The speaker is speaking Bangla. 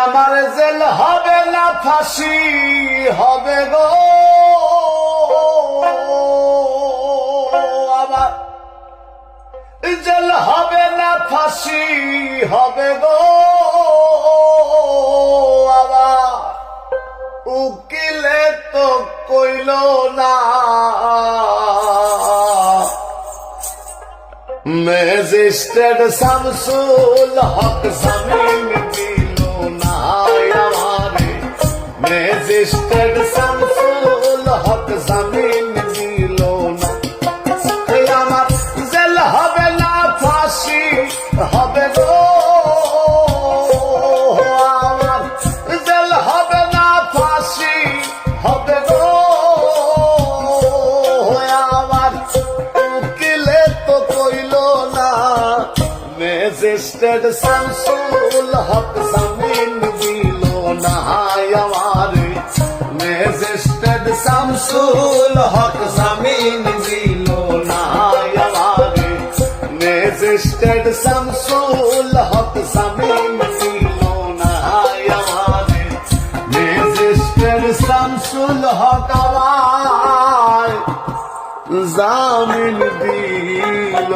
আমার জেল হবে না ফাঁসি হবে গো, আমার জেল হবে না ফাঁসি হবে গো, আমার উকিলে তো কইল না, ম্যাজিস্ট্রেট শামসুল হক জামিন দিল না আমারে, ম্যাজিস্ট্রেট শামসুল হক জামিন দিল না। আমার জেল হবে না ফাঁসি হবে গো, আমার জেল হবে না ফাঁসি হবে গো, আমার উকিলে তো কইল না, ম্যাজিস্ট্রেট শামসুল হক জামিন দিল না আমারে, ম্যাজিস্ট্রেট শামসুল হক জামিন দিল না আমারে, ম্যাজিস্ট্রেট শামসুল হক জামিন দিল না আমারে, ম্যাজিস্ট্রেট শামসুল হক আমায় জামিন দিল